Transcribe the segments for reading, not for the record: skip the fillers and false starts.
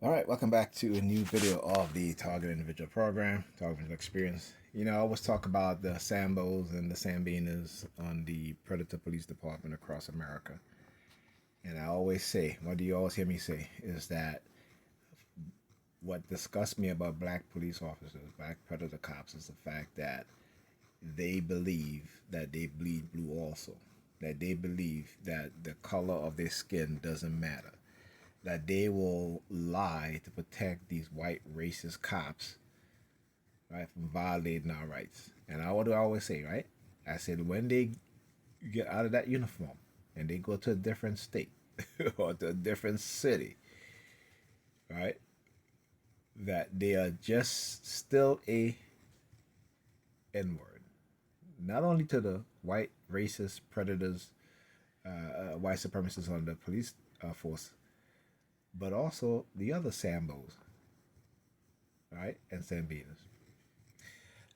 All right, welcome back to a new video of the Target Individual Program, Target Individual Experience. You know, I always talk about the Sambos and the Sambinas on the Predator Police Department across America. And I always say, what do you always hear me say, is that what disgusts me about black police officers, black Predator cops, is the fact that they believe that they bleed blue also. That they believe that the color of their skin doesn't matter, that they will lie to protect these white racist cops, right, from violating our rights. And what do I always say, right? I said when they get out of that uniform and they go to a different state or to a different city, right, that they are just still a N word. Not only to the white racist predators, white supremacists on the police force, but also the other Sambos, right, and Sambinas.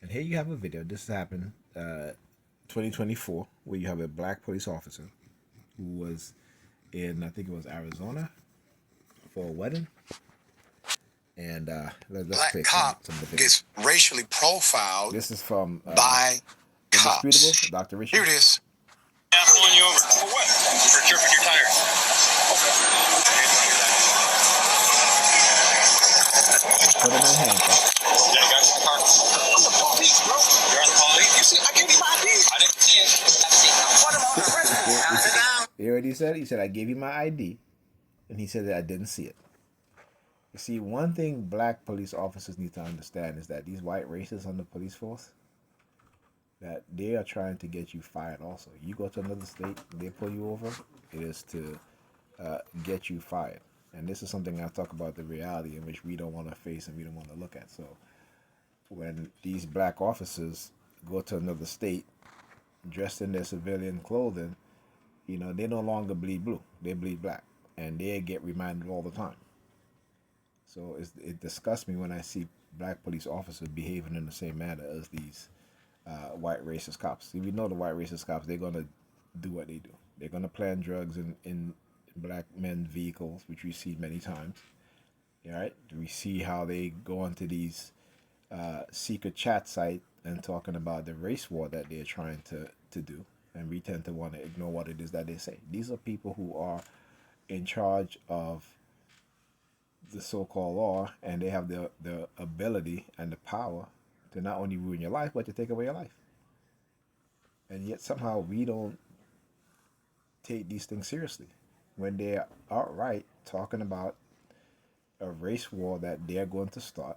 And here you have a video. This happened 2024, where you have a black police officer who was in, I think it was Arizona, for a wedding. And let's black play cop some of the video. gets racially profiled. This is from by cops. Indisputable, Dr. Richie. Here it is. Yeah, I'm pulling you over. For what? For chirping your tires. Okay. Put him in handcuffs. Yeah, I got your car. I'm the police, bro. You're on the police? You see, I gave you my ID. I didn't see it. That's it. Put him on the record. Sit down. You heard what he said? He said, I gave you my ID. And he said that I didn't see it. You see, one thing black police officers need to understand is that these white racists on the police force, that they are trying to get you fired also. You go to another state, they pull you over, it is to get you fired. And this is something I talk about, the reality in which we don't want to face and we don't want to look at. So when these black officers go to another state dressed in their civilian clothing, you know, they no longer bleed blue, they bleed black. And they get reminded all the time. So it disgusts me when I see black police officers behaving in the same manner as these white racist cops. See, we know the white racist cops, they're going to do what they do. They're going to plant drugs in black men's vehicles, which we see many times. All right? We see how they go onto these secret chat sites and talking about the race war that they're trying to do. And we tend to want to ignore what it is that they say. These are people who are in charge of the so-called law, and they have the ability and the power to not only ruin your life, but to take away your life. And yet somehow we don't take these things seriously when they're outright talking about a race war that they're going to start,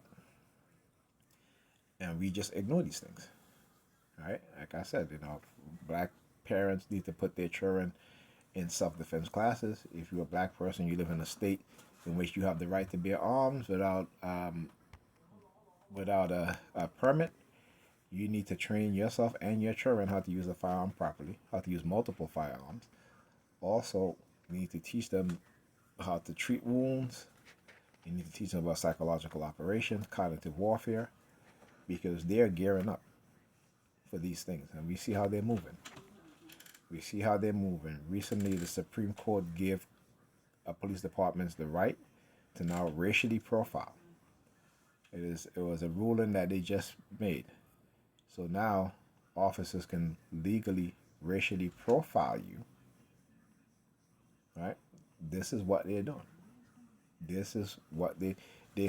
and we just ignore these things. All right? Like I said, you know, black parents need to put their children in self-defense classes. If you're a black person, you live in a state in which you have the right to bear arms without a permit, you need to train yourself and your children how to use a firearm properly, how to use multiple firearms. Also, you need to teach them how to treat wounds. You need to teach them about psychological operations, cognitive warfare, because they're gearing up for these things. And we see how they're moving. Recently, the Supreme Court gave police departments the right to now racially profile. It was a ruling that they just made. So now officers can legally racially profile you. Right? This is what they're doing. This is what they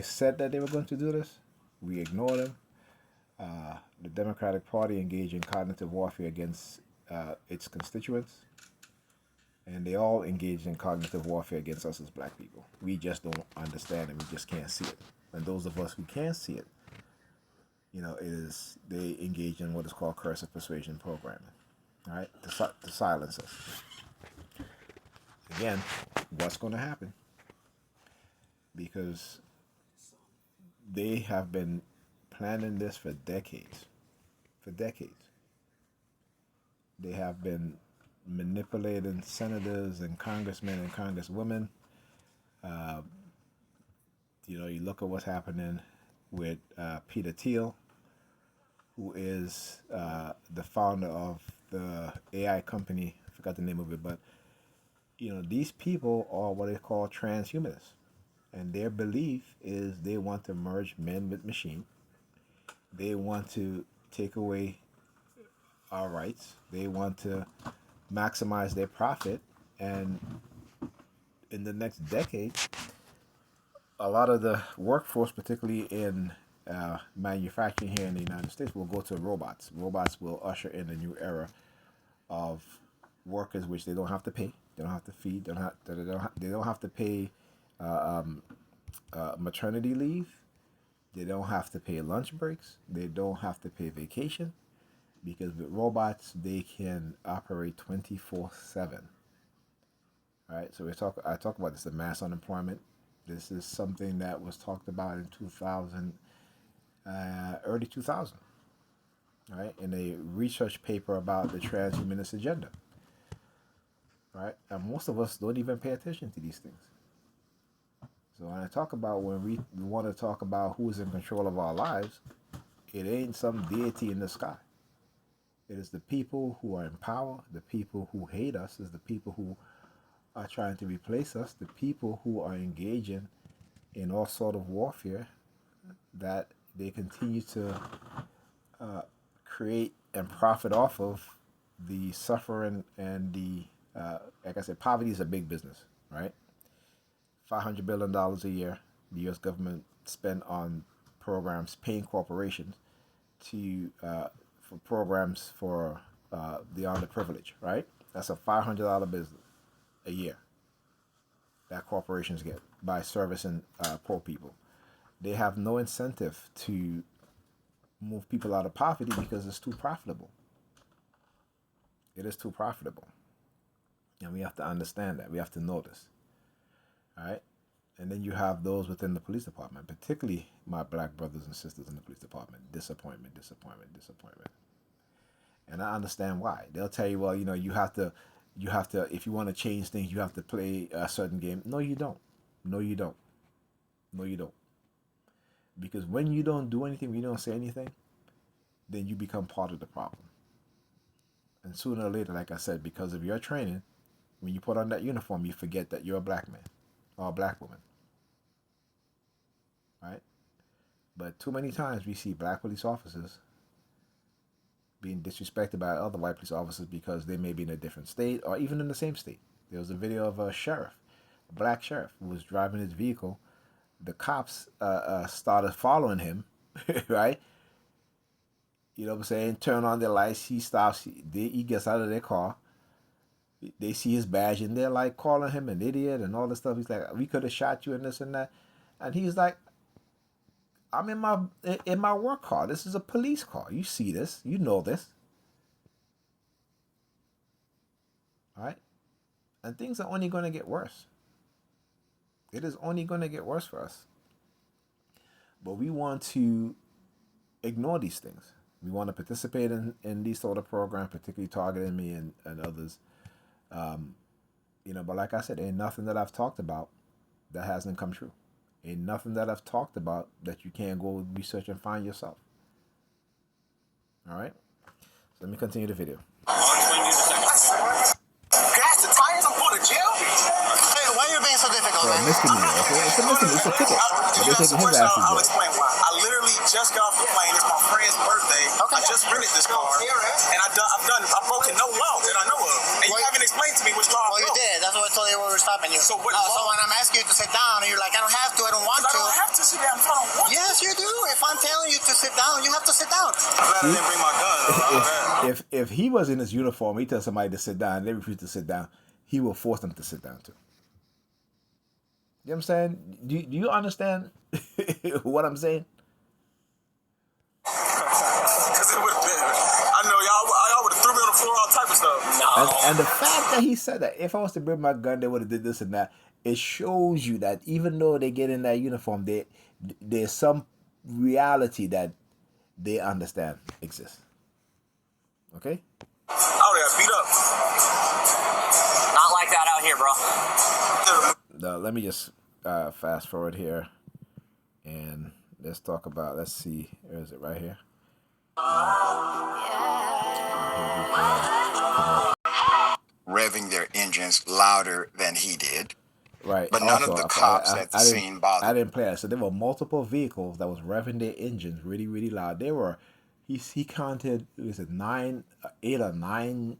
said that they were going to do this. We ignore them. The Democratic Party engaged in cognitive warfare against its constituents. And they all engage in cognitive warfare against us as black people. We just don't understand it. We just can't see it. And those of us who can see it, you know, they engage in what is called coercive persuasion programming. All right? To silence us. Again, what's going to happen? Because they have been planning this for decades. They have been manipulating senators and congressmen and congresswomen. You know, you look at what's happening with Peter Thiel, who is the founder of the AI company. I forgot the name of it, but you know, these people are what they call transhumanists. And their belief is they want to merge men with machine. They want to take away our rights. They want to maximize their profit. And in the next decade, a lot of the workforce, particularly in manufacturing here in the United States, will go to robots. Robots will usher in a new era of workers which they don't have to pay, they don't have to feed, they don't have to pay maternity leave, they don't have to pay lunch breaks, they don't have to pay vacation, because with robots they can operate 24/7. All right, so I talk about this, the mass unemployment. This is something that was talked about in 2000, early 2000, right, in a research paper about the transhumanist agenda. Right, and most of us don't even pay attention to these things. So when I talk about, when we want to talk about who is in control of our lives, it ain't some deity in the sky. It is the people who are in power, the people who hate us, is the people who are trying to replace us, the people who are engaging in all sort of warfare that they continue to create and profit off of the suffering and the, like I said, poverty is a big business, right? $500 billion a year the U.S. government spent on programs paying corporations to for programs for the underprivileged, right? That's a $500 business a year that corporations get by servicing poor people. They have no incentive to move people out of poverty because it's too profitable. It is too profitable. And we have to understand that. We have to know this. All right? And then you have those within the police department, particularly my black brothers and sisters in the police department. Disappointment, disappointment, disappointment. And I understand why. They'll tell you, well, you have to, if you want to change things, you have to play a certain game. No, you don't. No, you don't. No, you don't. Because when you don't do anything, when you don't say anything, then you become part of the problem. And sooner or later, like I said, because of your training, when you put on that uniform, you forget that you're a black man or a black woman. Right? But too many times we see black police officers being disrespected by other white police officers because they may be in a different state or even in the same state. There was a video of a sheriff, a black sheriff, who was driving his vehicle. The cops started following him, right? You know what I'm saying? Turn on their lights. He stops. He gets out of their car. They see his badge and they're like calling him an idiot and all this stuff. He's like, we could have shot you and this and that. And he's like, I'm in my work car. This is a police car. You see this. You know this. All right? And things are only going to get worse. It is only going to get worse for us. But we want to ignore these things. We want to participate in these sort of programs, particularly targeting me and others. But like I said, ain't nothing that I've talked about that hasn't come true. Ain't nothing that I've talked about that you can't go research and find yourself. All right? So let me continue the video. Gas the tires, I'm going to jail? Hey, why are you being so difficult, man? Misdemeanor, okay? It's a misdemeanor. It's a ticket. But they're taking his ass to I'll jail. explain why. I literally just got off the plane. It's my friend's birthday. Okay. I just rented this car. And I've broken no law that I know of. And you haven't explained to me which law I broke. Well, you did. That's what I told you when we were stopping you. So what? So when I'm asking you to sit down, and you're like, I don't have to, I don't want to. I don't have to sit down if I don't want to. Yes, you do. If I'm telling you to sit down, you have to sit down. I'm glad I didn't bring my gun. If he was in his uniform, he tells somebody to sit down, they refuse to sit down, he will force them to sit down too. You know what I'm saying? Do you understand what I'm saying? Because it would have been, I know y'all would have threw me on the floor, all type of stuff. No. And the fact that he said that, if I was to bring my gun, they would have did this and that. It shows you that even though they get in that uniform, there's some reality that they understand exists. Okay? Oh, yeah, beat up. Not like that out here, bro. Let me just fast forward here and let's talk about, let's see, where is it, right here? Revving their engines louder than he did. Right. But none Also, of the cops at the scene I bothered. didn't play that. So there were multiple vehicles that was revving their engines really, really loud. There were, he counted, was it 8 or 9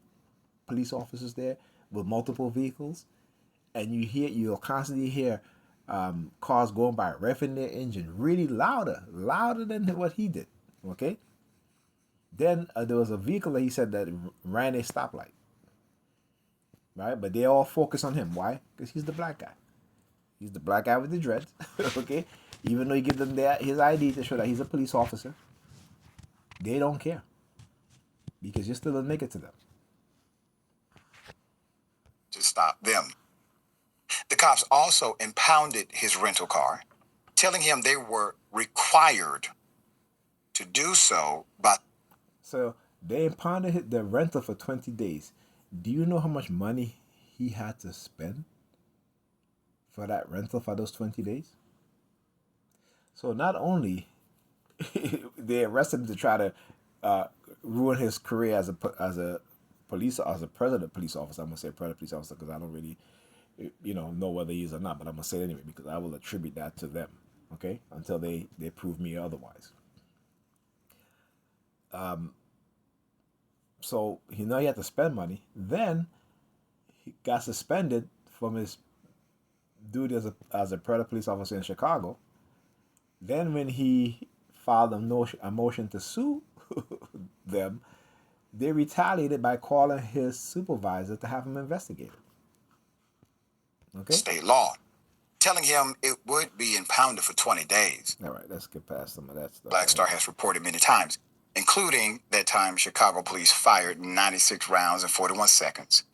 police officers there with multiple vehicles, and you'll constantly hear cars going by revving their engine really louder than what he did. Okay. Then there was a vehicle that he said that ran a stoplight. Right, but they all focus on him. Why? Because he's the black guy. He's the black guy with the dreads. Okay, even though you give them his ID to show that he's a police officer, they don't care because you're still a nigga to them. To stop them. The cops also impounded his rental car, telling him they were required to do so by. So they impounded the rental for 20 days. Do you know how much money he had to spend for that rental for those 20 days? So not only they arrested him to try to ruin his career as a president police officer. I'm gonna say president police officer because I don't really, know whether he is or not. But I'm gonna say it anyway because I will attribute that to them. Okay, until they prove me otherwise. So he had to spend money. Then he got suspended from his duty as a predator police officer in Chicago. Then when he filed a motion to sue them, they retaliated by calling his supervisor to have him investigated. Okay. State law, telling him it would be impounded for 20 days. All right, let's get past some of that stuff. Black Star has reported many times, including that time Chicago police fired 96 rounds in 41 seconds,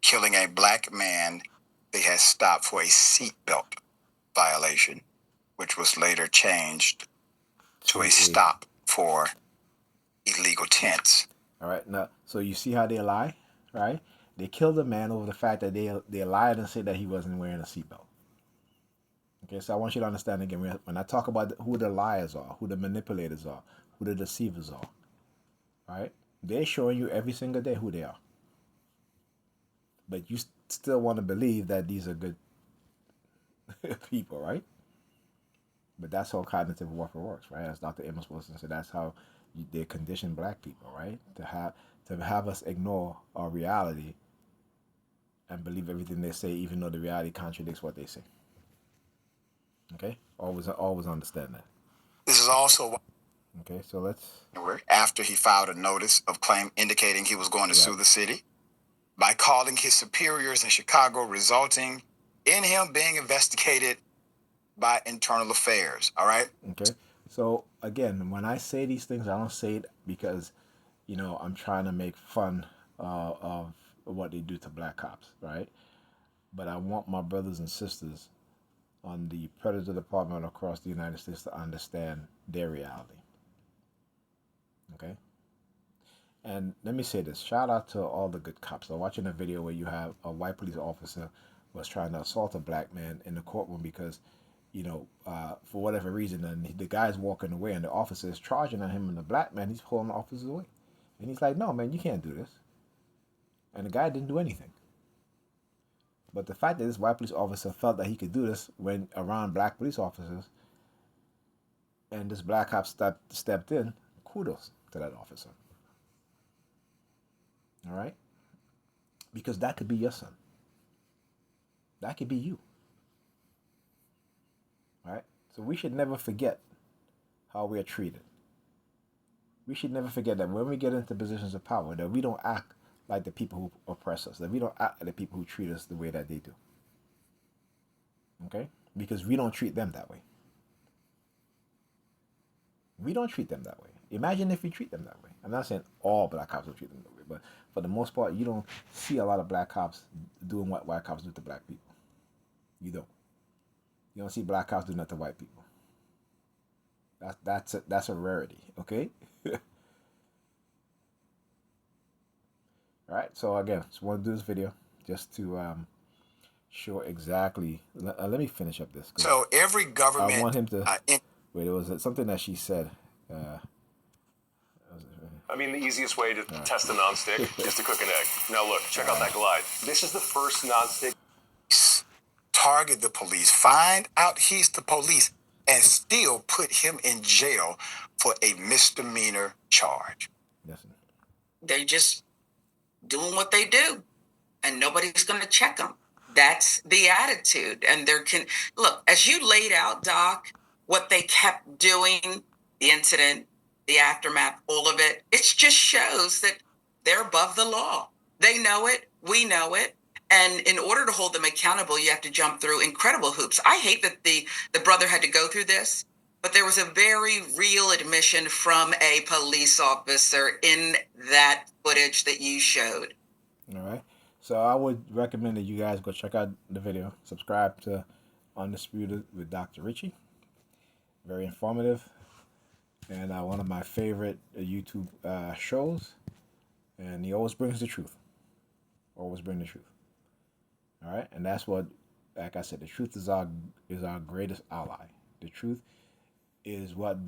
killing a black man they had stopped for a seatbelt violation, which was later changed to a stop for illegal tents. All right, now, so you see how they lie, right? They killed a man over the fact that they lied and said that he wasn't wearing a seatbelt. Okay, so I want you to understand again, when I talk about who the liars are, who the manipulators are, who the deceivers are, right? They're showing you every single day who they are. But you still want to believe that these are good people, right? But that's how cognitive warfare works, right? As Dr. Amos Wilson said, that's how they condition black people, right? To have us ignore our reality and believe everything they say, even though the reality contradicts what they say. Okay? Always understand that. This is also okay. So let's. After he filed a notice of claim indicating he was going to sue the city by calling his superiors in Chicago, resulting in him being investigated by Internal Affairs. All right. Okay. So again, when I say these things, I don't say it because, I'm trying to make fun of what they do to black cops, right? But I want my brothers and sisters on the predator department across the United States to understand their reality. Okay? And let me say this. Shout out to all the good cops. I'm watching a video where you have a white police officer was trying to assault a black man in the courtroom because, for whatever reason, and the guy's walking away and the officer is charging at him, and the black man, he's pulling the officers away. And he's like, no, man, you can't do this. And the guy didn't do anything. But the fact that this white police officer felt that he could do this when around black police officers, and this black cop stepped in, kudos to that officer. All right? Because that could be your son. That could be you. All right? So we should never forget how we are treated. We should never forget that when we get into positions of power, that we don't act like the people who oppress us, that we don't act like the people who treat us the way that they do. Okay? Because we don't treat them that way. We don't treat them that way. Imagine if we treat them that way. I'm not saying all black cops will treat them that way, but for the most part, you don't see a lot of black cops doing what white cops do to black people. You don't. You don't see black cops doing that to white people. That's a rarity, okay? All right, so again, just want to do this video just to show exactly. Let me finish up this. So every government. I want him to. Wait, it was something that she said. I mean, the easiest way to test a nonstick is to cook an egg. Now look, check out that glide. This is the first nonstick. target the police, find out he's the police, and still put him in jail for a misdemeanor charge. Listen. They're just doing what they do, and nobody's going to check them. That's the attitude. And look, as you laid out, Doc, what they kept doing, the incident, the aftermath, all of it, it just shows that they're above the law. They know it. We know it. And in order to hold them accountable, you have to jump through incredible hoops. I hate that the brother had to go through this, but there was a very real admission from a police officer in that footage that you showed. All right. So I would recommend that you guys go check out the video. Subscribe to Undisputed with Dr. Richie. Very informative. And one of my favorite YouTube shows. And he always brings the truth. Always bring the truth. All right. And that's what, like I said, the truth is our greatest ally. The truth is what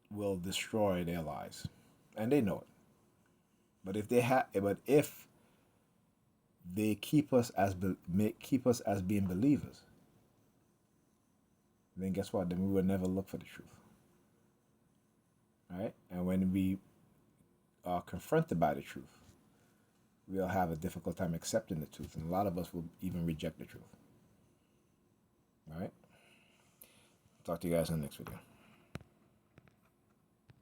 will destroy their lives. And they know it. But if they keep us as being believers, then guess what? Then we will never look for the truth. All right? And when we are confronted by the truth, we'll have a difficult time accepting the truth, and a lot of us will even reject the truth. All right? Talk to you guys in the next video.